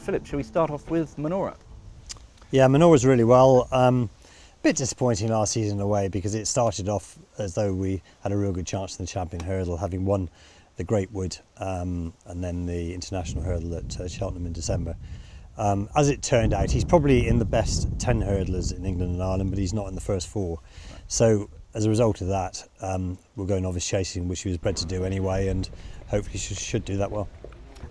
Philip, shall we start off with Menorah? Yeah, Menorah's really well. Bit disappointing last season in a way because it started off as though we had a real good chance in the champion hurdle, having won the Great Wood and then the international hurdle at Cheltenham in December. As it turned out, he's probably in the best 10 hurdlers in England and Ireland, but he's not in the first 4. So as a result of that, we'll go novice chasing, which he was bred to do anyway, and hopefully should do that well.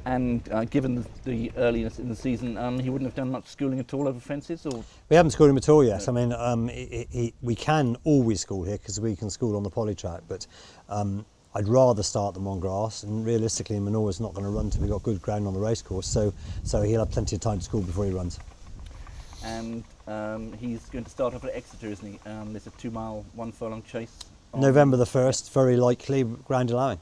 And given the earliness in the season, he wouldn't have done much schooling at all over fences? Or We haven't schooled him at all yet. No. I mean, we can always school here because we can school on the poly track, but I'd rather start them on grass, and realistically Menorah's not going to run till we've got good ground on the racecourse, so he'll have plenty of time to school before he runs. And he's going to start off at Exeter, isn't he? There's a 2-mile, 1 furlong chase. November the 1st, very likely, ground allowing.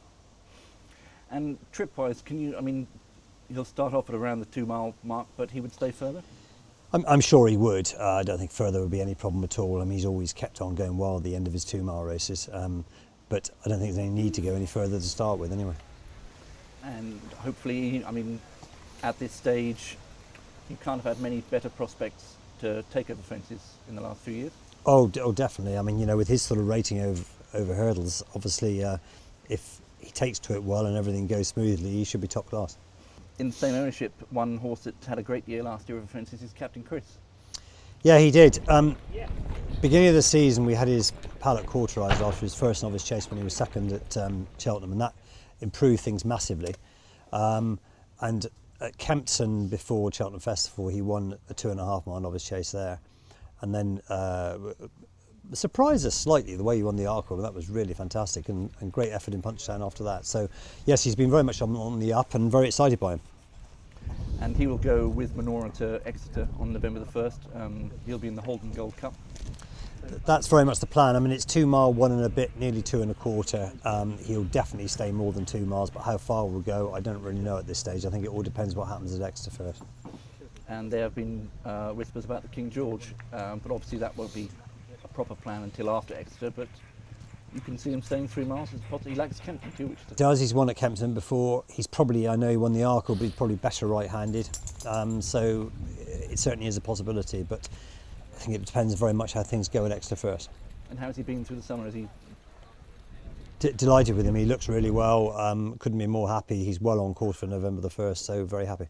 And trip-wise, he'll start off at around the 2-mile mark, but he would stay further? I'm sure he would. I don't think further would be any problem at all. I mean, he's always kept on going well at the end of his 2-mile races, but I don't think there's any need to go any further to start with anyway. And hopefully, at this stage, you can't have had many better prospects to take over fences in the last few years? Oh, definitely. I mean, with his sort of rating over hurdles, obviously, if he takes to it well and everything goes smoothly, he should be top class. In the same ownership, one horse that had a great year last year over fences is Captain Quinz. Yeah, he did. Beginning of the season, we had his pallet cauterised after his first novice chase when he was second at Cheltenham, and that improved things massively. And at Kempton before Cheltenham Festival, he won a 2.5 mile novice chase there, and then surprised us slightly the way he won the Arkle. That was really fantastic, and great effort in Punchestown after that. So yes, he's been very much on the up, and very excited by him. And he will go with Menorah to Exeter on November the 1st. He'll be in the Holden Gold Cup. That's very much the plan. I mean, it's 2 mile, 1 and a bit, nearly 2 and a quarter. He'll definitely stay more than 2 miles, but how far we'll go, I don't really know at this stage. I think it all depends what happens at Exeter first. And there have been whispers about the King George, but obviously that won't be a proper plan until after Exeter, but you can see him staying 3 miles. He likes Kempton too. Which does. He's won at Kempton before. He's probably, I know he won the Arkle, but he's probably better right-handed. So it certainly is a possibility, but I think it depends very much how things go at Exeter first. And how's he been through the summer? Is he delighted with him? He looks really well. Couldn't be more happy. He's well on course for November the 1st, so very happy.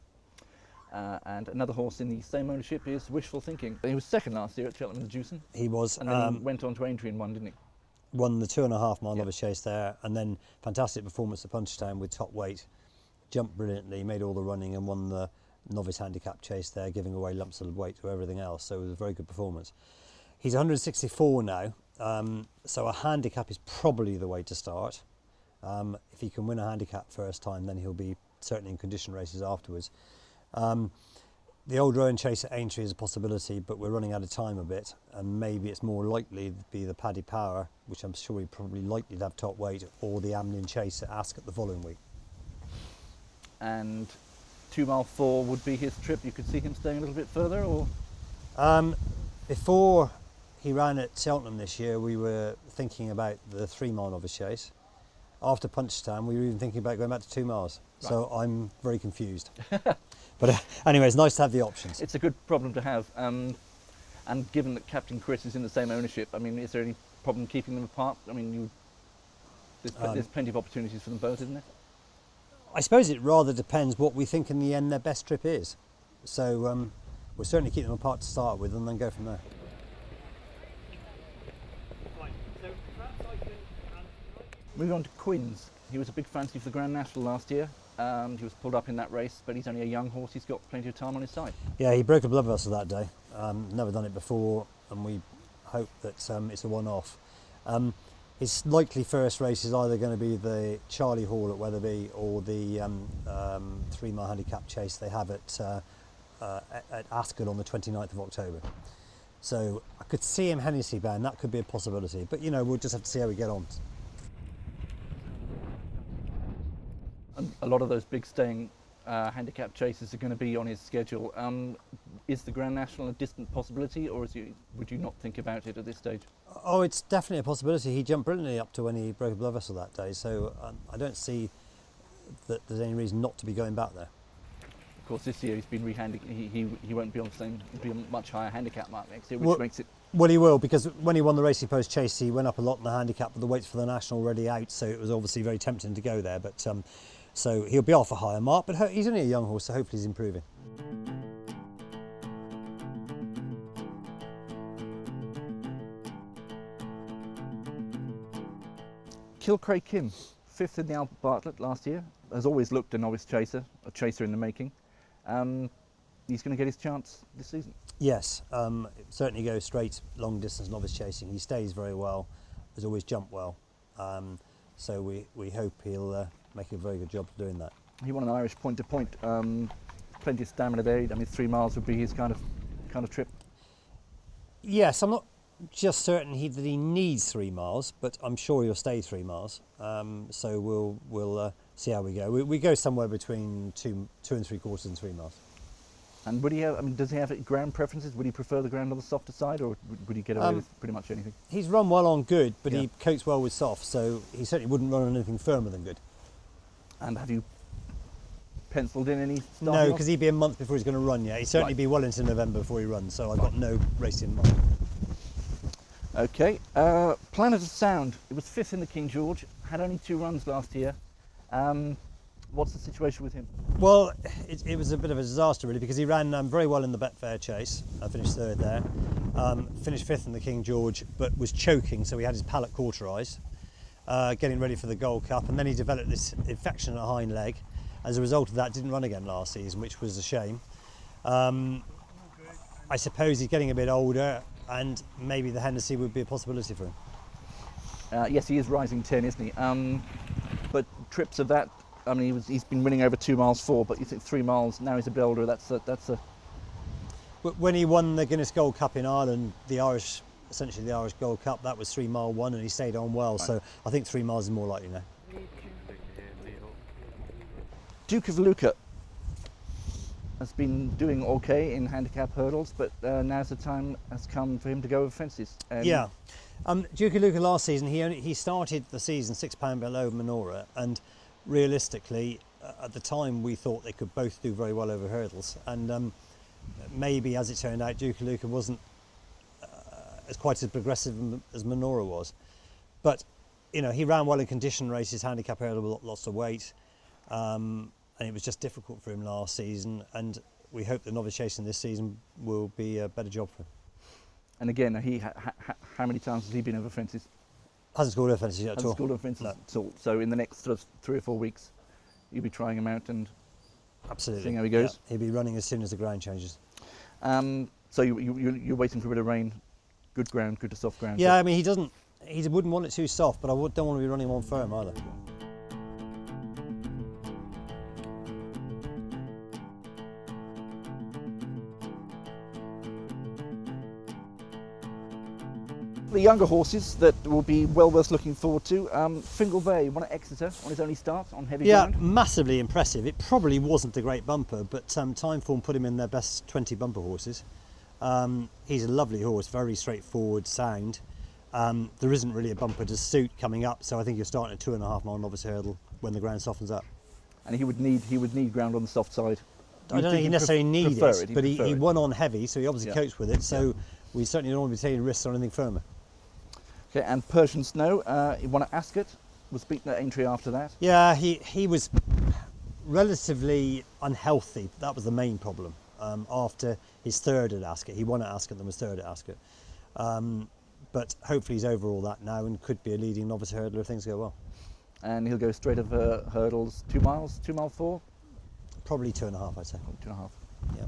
And another horse in the same ownership is Wishfull Thinking. He was second last year at Cheltenham and Jewson. He was. And then he went on to Aintree and won, didn't he? Won the 2.5 mile novice chase there, and then fantastic performance at Punchestown with top weight. Jumped brilliantly, made all the running, and won the novice handicap chase there, giving away lumps of weight to everything else. So it was a very good performance. He's 164 now, so a handicap is probably the way to start. If he can win a handicap first time, then he'll be certainly in condition races afterwards. The old Rowan chase at Aintree is a possibility, but we're running out of time a bit, and maybe it's more likely to be the Paddy Power, which I'm sure he'd probably likely to have top weight, or the Amnion chase at Ascot the following week. And 2 mile 4 would be his trip. You could see him staying a little bit further, or? Before he ran at Cheltenham this year, we were thinking about the 3 mile novice chase. After Punchestown, we were even thinking about going back to 2 miles. Right. So I'm very confused. But anyway, it's nice to have the options. It's a good problem to have. And given that Captain Quinz is in the same ownership, is there any problem keeping them apart? There's plenty of opportunities for them both, isn't there? I suppose it rather depends what we think in the end their best trip is. So we'll certainly keep them apart to start with and then go from there. Moving on to Quinz. He was a big fancy for the Grand National last year. He was pulled up in that race, but he's only a young horse. He's got plenty of time on his side. Yeah, he broke a blood vessel that day. Never done it before, and we hope that it's a one-off. His likely first race is either going to be the Charlie Hall at Wetherby or the 3 mile handicap chase they have at Ascot on the 29th of October. So I could see him Hennessy bound. That could be a possibility, but we'll just have to see how we get on. And a lot of those big staying handicap chases are going to be on his schedule. Is the Grand National a distant possibility, or would you not think about it at this stage? Oh, it's definitely a possibility. He jumped brilliantly up to when he broke a blood vessel that day, so I don't see that there's any reason not to be going back there. Of course, this year he's been he won't be on the same, he'll be a much higher handicap mark next year, which Well- makes it. Well, he will, because when he won the Racing Post Chase, he went up a lot in the handicap, but the weights for the National already out, so it was obviously very tempting to go there. But so he'll be off a higher mark, but he's only a young horse, so hopefully he's improving. Kilcrea Kim, 5th in the Albert Bartlett last year, has always looked a novice chaser, a chaser in the making. He's going to get his chance this season. Yes, certainly goes straight, long distance novice chasing. He stays very well, has always jumped well. So we hope he'll make a very good job of doing that. He won an Irish point to point, plenty of stamina there. I mean, 3 miles would be his kind of trip. Yes, I'm not just certain that he needs 3 miles, but I'm sure he'll stay 3 miles. So we'll see how we go. We go somewhere between 2 3/4 and 3 miles. And would he have? I mean, does he have ground preferences? Would he prefer the ground on the softer side, or would he get away with pretty much anything? He's run well on good, but Yeah. he copes well with soft, so he certainly wouldn't run on anything firmer than good. And have you penciled in any? No, because he'd be a month before he's going to run yet. He'd certainly Right. be well into November before he runs, so I've got no race in mind. Okay. Planet of Sound. It was 5th in the King George. Had only 2 runs last year. What's the situation with him? Well, it was a bit of a disaster really, because he ran very well in the Betfair Chase. Finished 3rd there. Finished 5th in the King George, but was choking, so he had his palate cauterised, getting ready for the Gold Cup, and then he developed this infection in a hind leg. As a result of that, didn't run again last season, which was a shame. I suppose he's getting a bit older, and maybe the Hennessy would be a possibility for him. Yes, he is rising 10, isn't he? But trips of that. I mean, he's been winning over 2 miles 4, but you think 3 miles now he's a bit older. That's a. When he won the Guinness Gold Cup in Ireland, essentially the Irish Gold Cup, that was 3 mile 1, and he stayed on well. Right. So I think 3 miles is more likely now. Duke of Lucca has been doing okay in handicap hurdles, but now's the time has come for him to go over fences. Yeah. Duke of Lucca last season, he started the season £6 below Menorah, and realistically, at the time we thought they could both do very well over hurdles, and maybe as it turned out, Duke of Lucca wasn't quite as progressive as Menorah was. But he ran well in condition races, handicap hurdle with lots of weight, and it was just difficult for him last season, and we hope the novice chasing this season will be a better job for him. And again, how many times has he been over fences? Hasn't scored over fences yet at all. Hasn't scored over fences at all. So in the next sort of 3 or 4 weeks, you'll be trying him out and absolutely seeing how he goes. Yeah. He'll be running as soon as the ground changes. So you're waiting for a bit of rain, good ground, good to soft ground. Yeah, I mean he wouldn't want it too soft, but I don't want to be running him on firm either. The younger horses that will be well worth looking forward to. Fingal Bay won at Exeter on his only start on heavy ground. Yeah, massively impressive. It probably wasn't a great bumper, but Timeform put him in their best 20 bumper horses. He's a lovely horse, very straightforward, sound. There isn't really a bumper to suit coming up, so I think you're starting at 2.5 mile novice hurdle when the ground softens up. And he would need ground on the soft side. I don't think he necessarily needs it, but he it. won on heavy, so he obviously coached with it. So yeah. We certainly don't want to be taking risks on anything firmer. Okay, and Persian Snow, he won at Ascot, was beaten at Aintree after that. Yeah, he was relatively unhealthy. That was the main problem. After his 3rd at Ascot, he won at Ascot and was 3rd at Ascot. But hopefully he's over all that now and could be a leading novice hurdler if things go well. And he'll go straight over hurdles, 2 miles, 2 mile 4? Probably 2.5, I'd say. 2.5. Yeah.